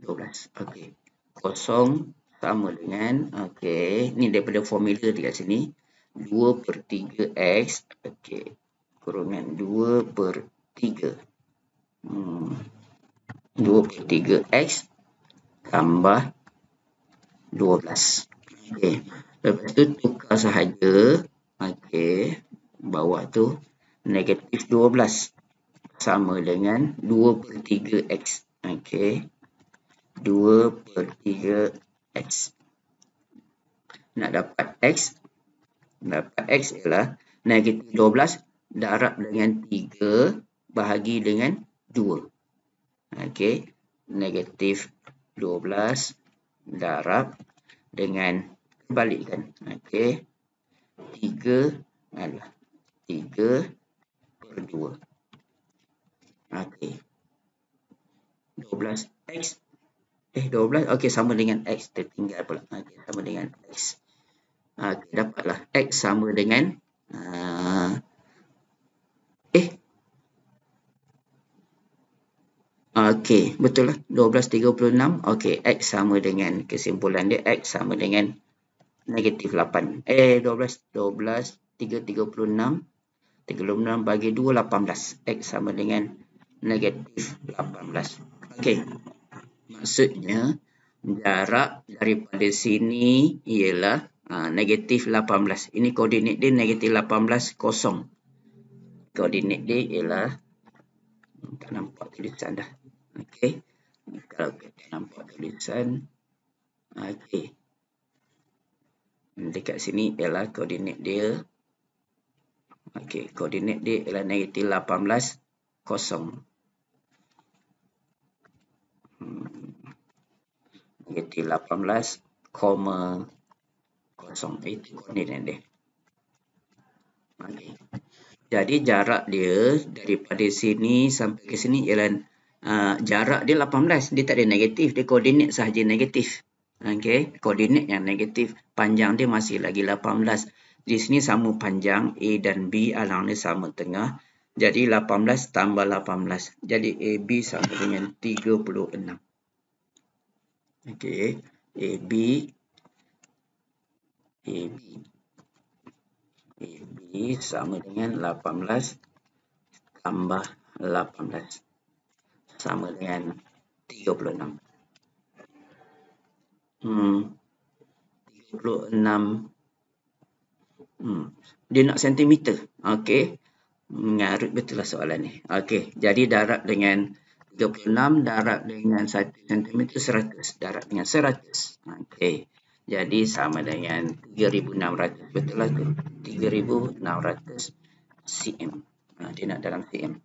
12. Okey. Kosong sama dengan, okey, ni daripada formula dekat sini, 2 per 3x, okey, kurungan 2 per 3. 2 per 3x tambah 12. Okey, lepas tu tukar sahaja, okey, bawah tu negatif 12 sama dengan 2 per 3x. Okey, 2 per 3x. Nak dapat x ialah negatif 12 darab dengan 3 bahagi dengan 2. Okey, negatif 12 darab dengan balikkan. Okey, 3 adalah 3 per 2. Okey, 12x 12, okey, sama dengan x, tertinggal pula. Okey, sama dengan x. Okey, dapatlah x sama dengan okey, betul lah, 1236. Okey, x sama dengan, kesimpulan dia x sama dengan negatif 8. 12 3 36 bagi 2 18. X sama dengan negatif 18. Okey, maksudnya jarak daripada sini ialah negatif 18. Ini koordinat dia negatif 18, kosong. Koordinat dia ialah, tak nampak tulisan dah. Okey, kalau kita nampak tulisan, okey, dekat sini ialah koordinat dia. Okey, koordinat dia ialah negatif 18, kosong. Negatif 18, kosong. Itu koordinat dia. Okey. Jadi jarak dia daripada sini sampai ke sini ialah jarak dia 18. Dia tak ada negatif, dia koordinat sahaja negatif. Okey, koordinat yang negatif. Panjang dia masih lagi 18. Di sini sama panjang A dan B, alang dia sama tengah. Jadi 18 tambah 18. Jadi AB sama dengan 36. Okey, AB sama dengan 18 tambah 18 sama dengan 36. 36. Dia nak sentimeter. Okey, mengarut betul lah soalan ni. Okey, jadi darab dengan 36, darab dengan 1 cm 100, darab dengan 100. Okey, jadi sama dengan 3600. Betul lah tu, 3600 cm. Dia nak dalam cm.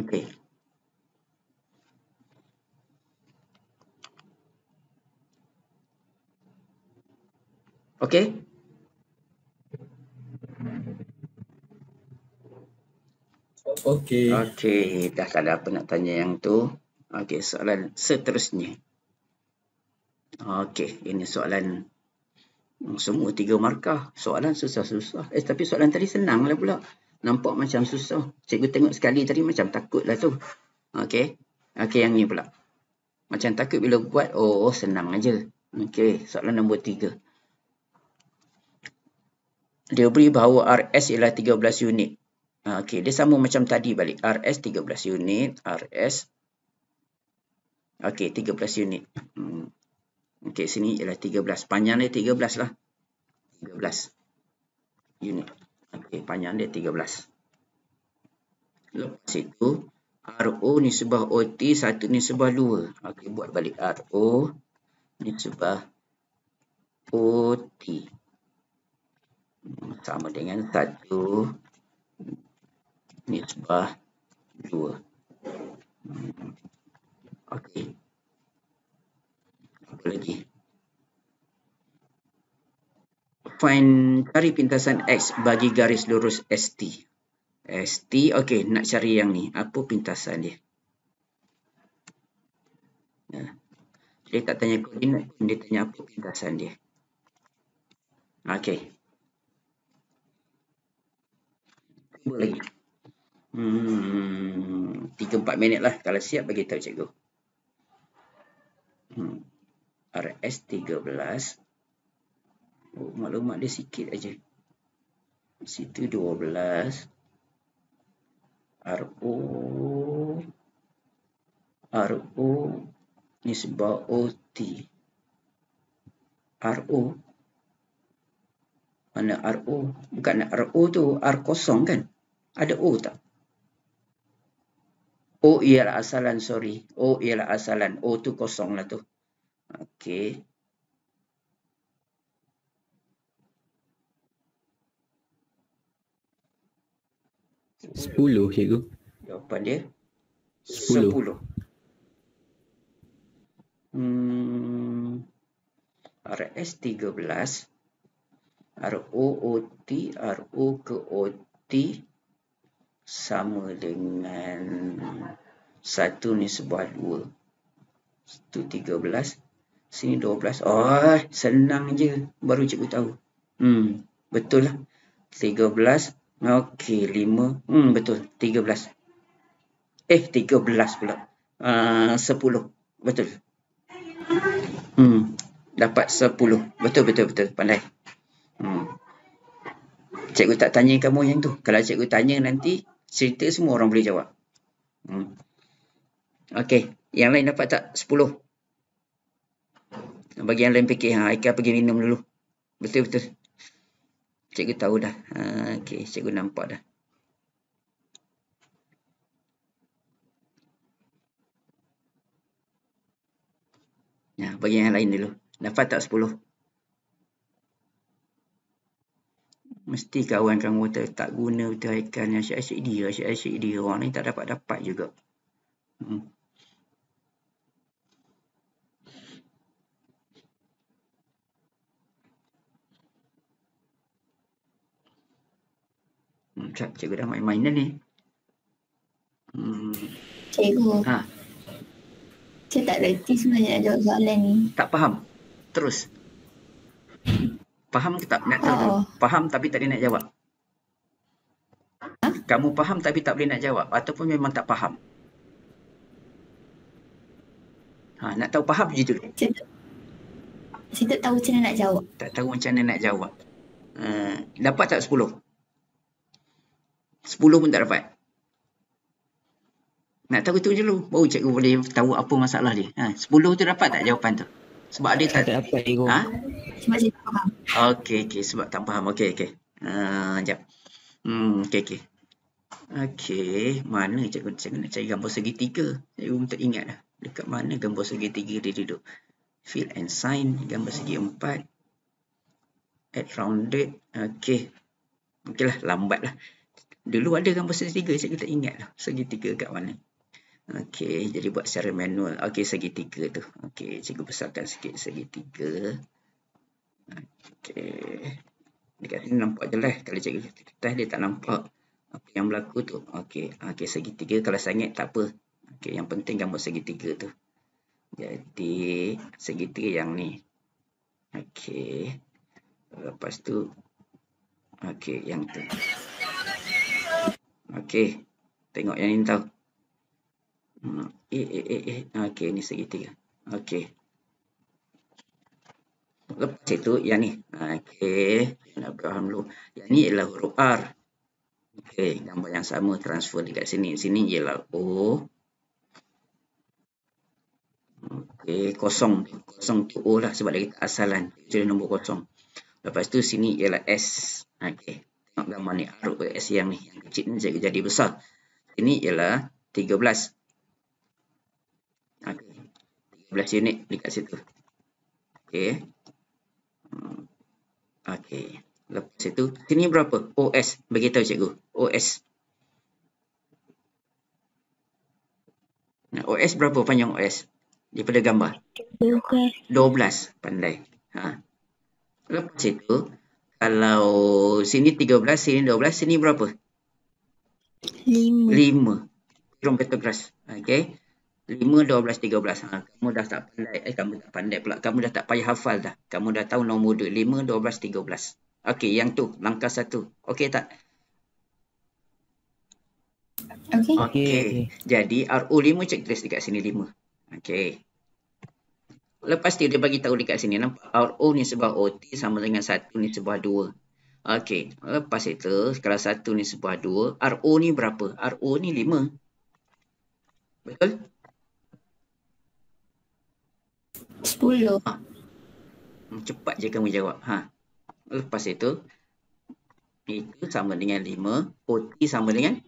Okey. Okey. Okey, dah tak ada apa nak tanya yang tu. Okey, soalan seterusnya. Okey, ini soalan semua 3 markah. Soalan susah-susah. Tapi soalan tadi senang lah pula. Nampak macam susah. Cikgu tengok sekali tadi macam takut lah tu. Okey. Okey, yang ni pula. Macam takut bila buat, senang aja. Okey, soalan nombor 3. Dia beri bahawa RS ialah 13 unit. Okey, dia sama macam tadi balik. RS 13 unit. RS. Okey, 13 unit. Okey, sini ialah 13. Panjang dia 13 lah. 13 unit. Okey, panjang dia 13. Lepas itu, RO ni sebah OT, 1 ni sebah 2. Okey, buat balik RO ni sebah OT. Sama dengan 1 ni sebah 2. Okey. Apa lagi? Cari pintasan X bagi garis lurus ST. ST, okey, nak cari yang ni. Apa pintasan dia? Dia tak tanya koordinat, dia tanya apa pintasan dia. Okey. Cuba lagi. 3-4 minit lah. Kalau siap, bagi tahu cikgu. RS13. Oh, maklumat dia sikit aja. Situ 12. RO nisbah OT. RO. Mana RO? Bukan RO tu R kosong kan? Ada O tak? O ialah asalan, sorry. O ialah asalan. O tu kosong lah tu. Okey. Sepuluh, cikgu. Jawapan dia 10. 10. RS13 ROOT RO ke OT sama dengan 1 nisbah 2. Itu 13. Sini 12. Oh, senang je. Baru cikgu tahu. Betul lah. 13. Okey, 5. Betul. 13. 13 pula. 10. Betul. Dapat 10. Betul. Pandai. Cikgu tak tanya kamu yang tu. Kalau cikgu tanya nanti, cerita semua orang boleh jawab. Okey. Yang lain dapat tak? 10. Bagi yang lain fikir. Haikal pergi minum dulu. Betul. Cikgu tahu dah. Okey, cikgu nampak dah. Bagi yang lain dulu. Dapat tak 10? Mesti kawan kamu tak guna betul Haikal ni. Asyik dia. Orang ni tak dapat juga. Cikgu dah main-main dah ni. Cikgu. Saya tak reti sebenarnya nak jawab soalan ni. Tak faham? Terus. Faham ke tak? Nak tahu dulu. Faham tapi tak boleh nak jawab. Kamu faham tapi tak boleh nak jawab. Ataupun memang tak faham. Nak tahu faham je dulu. Saya tak tahu macam mana nak jawab. Tak tahu macam mana nak jawab. Dapat tak 10? 10 pun tak dapat. Nak tahu tu dulu. Baru cikgu boleh tahu apa masalah dia. 10 tu dapat tak jawapan tu? Sebab dia tak dapat, cikgu. Sebab saya tak faham. Okey. Sebab tak faham. Okey. Sekejap. Okey. Mana cikgu nak cari gambar segitiga? Cikgu pun tak ingat dah. Dekat mana gambar segitiga dia duduk? Fill and sign. Gambar segi 4. Add rounded. Okey. Okeylah. Lambat lah. Dulu ada gambar segitiga. Cikgu tak ingat lah. Segitiga kat mana. Okey. Jadi buat secara manual. Okey. Segitiga tu. Okey. Cikgu besarkan sikit segitiga. Okey. Dekat sini nampak jelas. Kalau cikgu kertas dia tak nampak apa yang berlaku tu. Okey. Segitiga. Kalau sangat tak apa. Okey. Yang penting gambar segitiga tu. Jadi segitiga yang ni. Okey. Lepas tu. Okey. Yang tu. Okey. Tengok yang ni tahu. Okey. Ni segitiga. Okey. Lepas itu yang ni. Okey. Nak faham dulu. Yang ni ialah huruf R. Okey. Gambar yang sama transfer dekat sini. Sini ialah O. Okey. Kosong. Kosong tu O lah. Sebab dia kata asalan. Jadi nombor kosong. Lepas tu sini ialah S. Okey. Tengok gambar ni. R O S yang ni. Yang kecil ni jadi besar. Ini ialah 13. Okey. 13 unit dekat situ. Okey. Okey. Lepas itu, sini berapa? OS. Beritahu cikgu. OS. OS berapa panjang OS? Daripada gambar? 12. Pandai. Lepas itu, kalau sini 13, sini 12, sini berapa? 5. Kurang pentagram. Okey. 5, 12, 13. Kamu dah tak pandai. Kamu tak pandai pula. Kamu dah tak payah hafal dah. Kamu dah tahu nombor 2. 5, 12, 13. Okey, yang tu. Langkah 1. Okey tak? Okey. Jadi, RO5 cek tulis dekat sini 5. Okey. Lepas tu dia bagi tahu dekat sini, nampak RO ni sebuah OT sama dengan 1 ni sebuah 2. Okey, lepas itu kalau 1 ni sebuah 2, RO ni berapa? RO ni 5. Betul? 10. Cepat je kamu jawab. Lepas itu sama dengan 5, OT sama dengan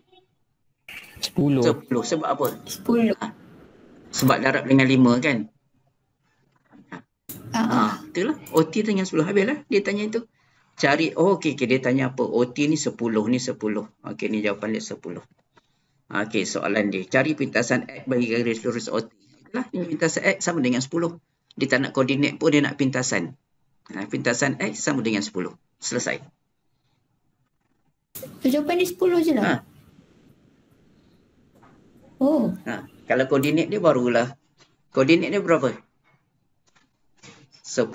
10. 10. Sebab apa? 10. Sebab darab dengan 5 kan? Itulah. Itulah. OT dengan 10. Habislah dia tanya itu. Cari, okey, dia tanya apa? OT ni 10, ni 10. Okey, ni jawapan dia 10. Okey, soalan dia. Cari pintasan X bagi garis lurus OT. Itulah, ini pintasan X sama dengan 10. Dia tak nak koordinat pun, dia nak pintasan. Pintasan X sama dengan 10. Selesai. Jawapan dia 10 je lah. Oh. Kalau koordinat dia barulah. Koordinat dia berapa? 10,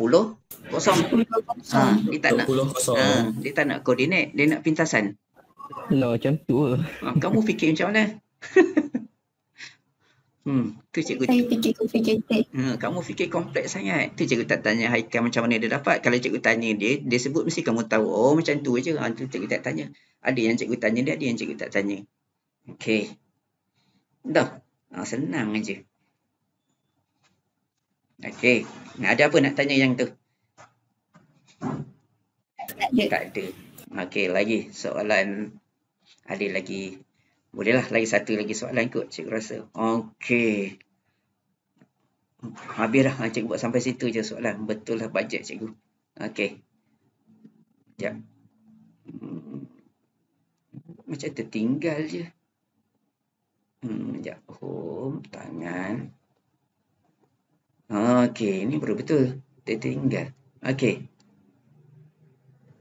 kosong. Dia tak nak. 10 kosong. Dia tak nak koordinat, dia nak pintasan. Lah macam tu lah. Kamu fikir macam mana? Tu cikgu. Saya fikir complicated. Kamu fikir kompleks sangat. Tu cikgu tak tanya Haikal macam mana dia dapat. Kalau cikgu tanya dia sebut mesti kamu tahu. Oh macam tu je. Tu cikgu tak tanya. Ada yang cikgu tanya dia, ada yang cikgu tak tanya. Okey. Dah. Senang aja. Okey. Ada apa nak tanya yang tu? Tak ada. Okey, lagi soalan. Ada lagi. Bolehlah lagi satu lagi soalan kot cikgu rasa. Okey. Habis dah. Cikgu buat sampai situ je soalan. Betul lah bajet cikgu. Okey. Sekejap. Macam tertinggal je. Sekejap. Home. Tangan. Okey. Ini betul-betul tertinggal. Okey.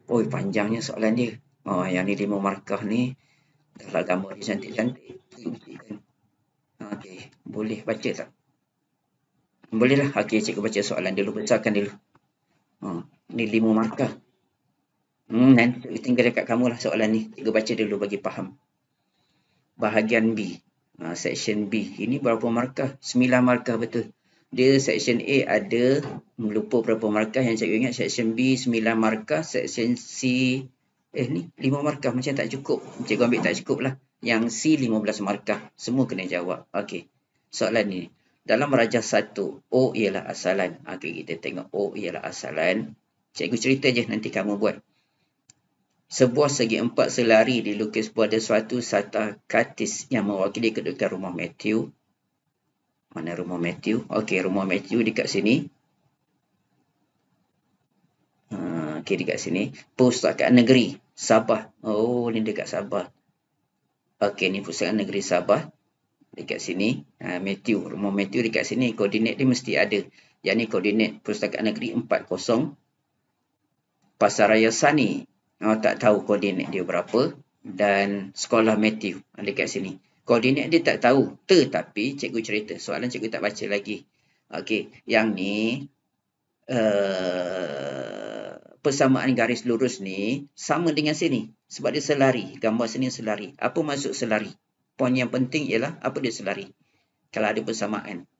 Panjangnya soalan dia. Yang ni 5 markah ni. Dah gambar dia cantik-cantik. Okey. Boleh baca tak? Bolehlah. Okey, cikgu baca soalan dulu. Besarkan dulu. Ni 5 markah. Nanti cikgu tinggal dekat kamu lah soalan ni. Cikgu baca dulu bagi faham. Bahagian B. Section B. Ini berapa markah? 9 markah betul. Dia section A ada, lupa berapa markah yang cikgu ingat. Section B 9 markah. Section C, ni 5 markah. Macam tak cukup. Cikgu ambil tak cukup lah. Yang C 15 markah. Semua kena jawab. Okey. Soalan ni. Dalam rajah 1, O ialah asalan. Okey, kita tengok O ialah asalan. Cikgu cerita je, nanti kamu buat. Sebuah segi empat selari dilukis pada suatu sata kartis yang mewakili kedudukan rumah Matthew. Mana rumah Matthew? Okey, rumah Matthew dekat sini. Okey, dekat sini. Pustakaan Negeri Sabah. Oh, ni dekat Sabah. Okey, ni Pustakaan Negeri Sabah. Dekat sini. Matthew. Rumah Matthew dekat sini. Koordinat dia mesti ada. Yang ni koordinat Pustakaan Negeri 40. Pasaraya Sani. Tak tahu koordinat dia berapa. Dan sekolah Matthew. Dekat sini. Koordinat dia tak tahu. Tetapi cikgu cerita. Soalan cikgu tak baca lagi. Okey. Yang ni. Persamaan garis lurus ni. Sama dengan sini. Sebab dia selari. Gambar sini selari. Apa maksud selari? Poin yang penting ialah. Apa dia selari? Kalau ada persamaan.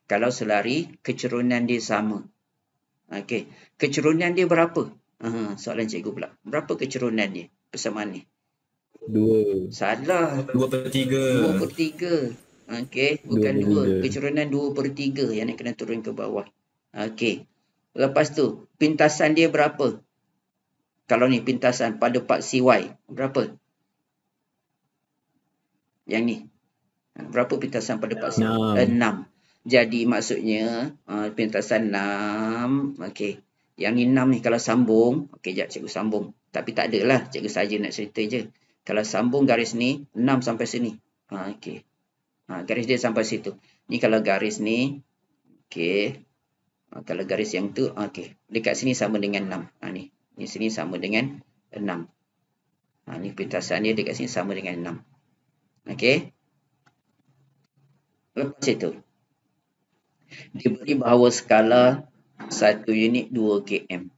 Kalau selari. Kecerunan dia sama. Okey. Kecerunan dia berapa? Soalan cikgu pula. Berapa kecerunan dia? Persamaan ni. 2. Salah. 2/3. 2/3. Okey, bukan 2. Kecerunan 2/3 yang nak kena turun ke bawah. Okey. Lepas tu, pintasan dia berapa? Kalau ni pintasan pada part CY, berapa? Yang ni. Berapa pintasan pada part CY? 6. Jadi maksudnya, pintasan 6. Okey. Yang ni 6 ni kalau sambung. Okey, sekejap cikgu sambung. Tapi tak adalah. Cikgu saja nak cerita je. Kalau sambung garis ni, 6 sampai sini. Okey. Garis dia sampai situ. Ni kalau garis ni. Okey. Kalau garis yang tu. Okey. Dekat sini sama dengan 6. Ni. Ni sini sama dengan 6. Ni pintasan dia dekat sini sama dengan 6. Okey. Lepas itu. Diberi bahawa skala 1 unit 2 km.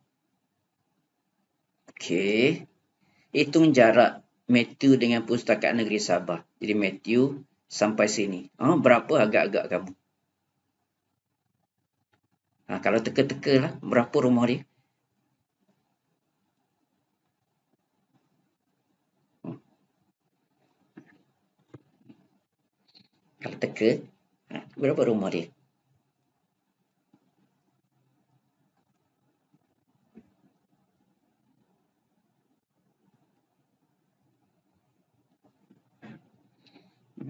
Okey. Hitung jarak Matthew dengan Pustakaan Negeri Sabah. Jadi Matthew sampai sini. Berapa agak-agak kamu? Kalau teka-teka lah, berapa rumah dia? Kalau teka, berapa rumah dia?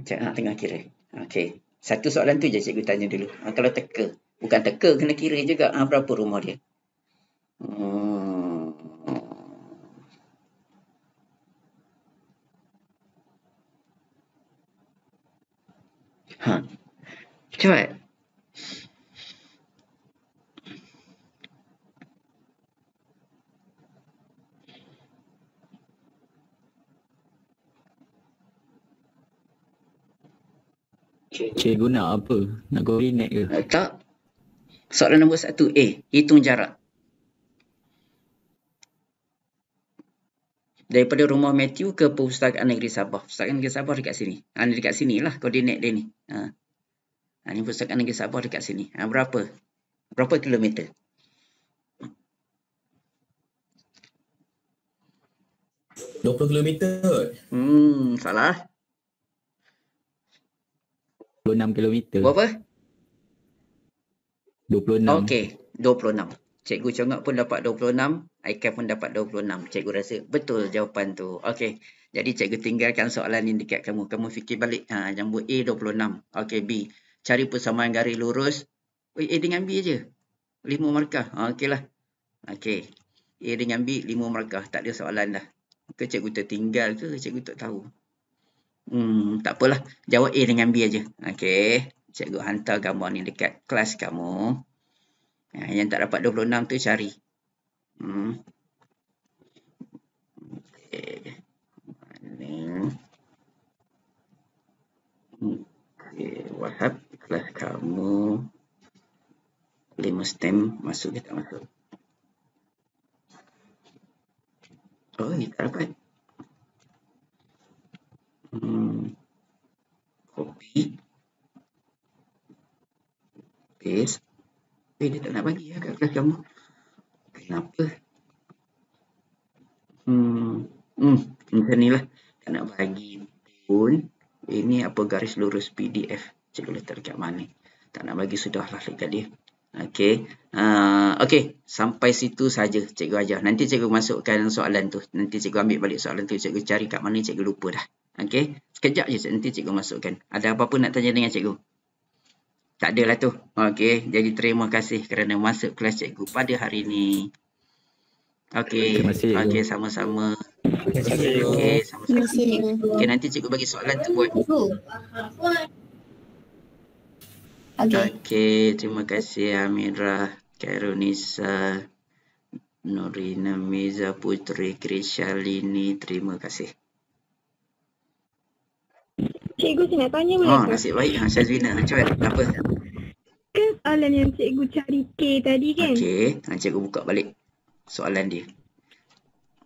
Cik nak tengah kira. Okey. Satu soalan tu je cikgu tanya dulu. Kalau teka. Bukan teka, kena kira juga berapa rumah dia. Cepat. Cikgu nak apa? Nak koordinat ke? Tak. Soalan nombor 1A. Hitung jarak. Daripada rumah Matthew ke Perpustakaan Negeri Sabah. Perpustakaan Negeri Sabah dekat sini. Dekat sini lah koordinat dia ni. Ini Perpustakaan Negeri Sabah dekat sini. Berapa? Berapa kilometer? 20 kilometer. Salah. 26 kilometer. Berapa? 26. Okey, 26. Cikgu Congak pun dapat 26, Aika pun dapat 26. Cikgu rasa betul jawapan tu. Okey, jadi cikgu tinggalkan soalan ni dekat kamu. Kamu fikir balik. Nombor A 26. Okey, B. Cari persamaan garis lurus. A dengan B je. 5 markah. Okeylah. Okey. A dengan B 5 markah. Tak ada soalan dah. Ke cikgu tertinggal ke cikgu tak tahu. Tak apalah. Jawab A dengan B aja. Okey. Cikgu hantar gambar ni dekat kelas kamu. Yang tak dapat 26 tu cari. Okey. Okey. Wahab, kelas kamu. 5 stem. Masuk ke tak masuk? Oh, tak dapat. Copy. Paste. Dia tak nak bagi kat kelas kamu. Kenapa? Macam ni lah. Tak nak bagi pun. Ini apa garis lurus PDF. Cikgu letak dekat mana. Tak nak bagi sudahlah dekat dia. Okey. Okey. Sampai situ saja cikgu ajar. Nanti cikgu masukkan soalan tu. Nanti cikgu ambil balik soalan tu. Cikgu cari kat mana cikgu lupa dah. Okey. Sekejap je nanti cikgu masukkan. Ada apa-apa nak tanya dengan cikgu? Tak adalah tu. Okey. Jadi terima kasih kerana masuk kelas cikgu pada hari ini. Okey. Terima kasih. Okey, sama-sama. Okey, sama-sama. Okey, nanti cikgu bagi soalan tu buat. Okey, terima kasih Amirah, Karunisa, Nurina, Miza, Putri, Krishalini. Terima kasih. Cikgu saya nak tanya boleh ke? Nasib baik. Syazwina, cepat. Apa? Kan soalan yang cikgu cari K tadi kan? Okey, cikgu buka balik soalan dia.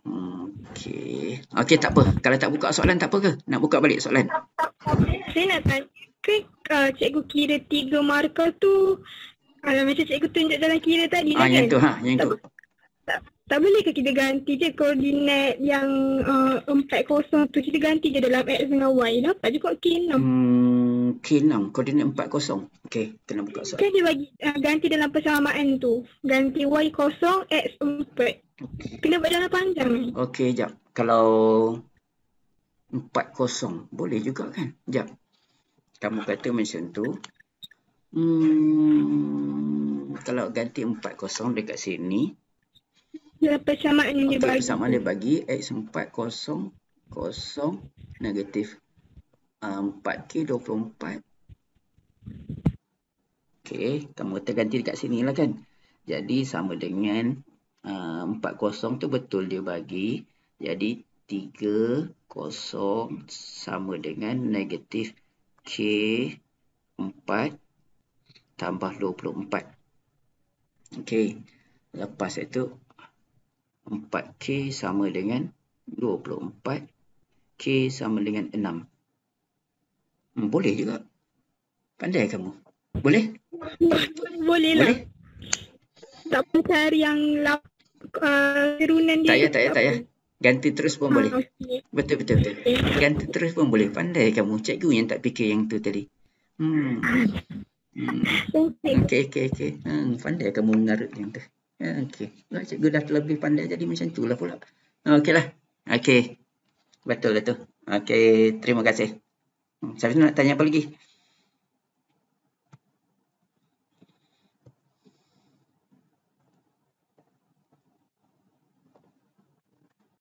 Okey. Okey, tak apa. Kalau tak buka soalan tak apa ke? Nak buka balik soalan? Saya nak tanya kan cikgu kira 3 markah tu macam cikgu tunjuk dalam kira tadi kan? Yang tu yang tu. Tak boleh ke kita ganti je koordinat yang 40 tu kita ganti je dalam X dengan Y. Dapat je kot K6. K6, koordinat 40. Okey, kena buka soalan. Kan dia bagi ganti dalam persamaan tu. Ganti Y0, X4. Kena buat dalam panjang. Okey, jap. Kalau 40 boleh juga kan? Jap. Kamu kata macam tu. Kalau ganti 40 dekat sini. Dalam persamaan yang dia bagi. Persamaan dia bagi X40 negatif 4K24. Okey, kamu kata ganti dekat sini lah kan. Jadi sama dengan 40 tu betul dia bagi. Jadi 30 sama dengan negatif K4 tambah 24. Okey. Lepas itu 4K sama dengan 24. K sama dengan 6. Boleh juga. Pandai kamu. Boleh? Boleh lah. Boleh? tak perlu cari yang turunan dia. Tak payah. Ganti terus pun boleh. Okay. Betul. Ganti terus pun boleh. Pandai kamu. Cikgu yang tak fikir yang tu tadi. Okey. Pandai kamu mengarut yang tu. Okey. Cikgu dah lebih pandai jadi macam tu lah pula. Okeylah. Okey. Betul lah tu. Okey. Terima kasih. Siapa nak tanya apa lagi?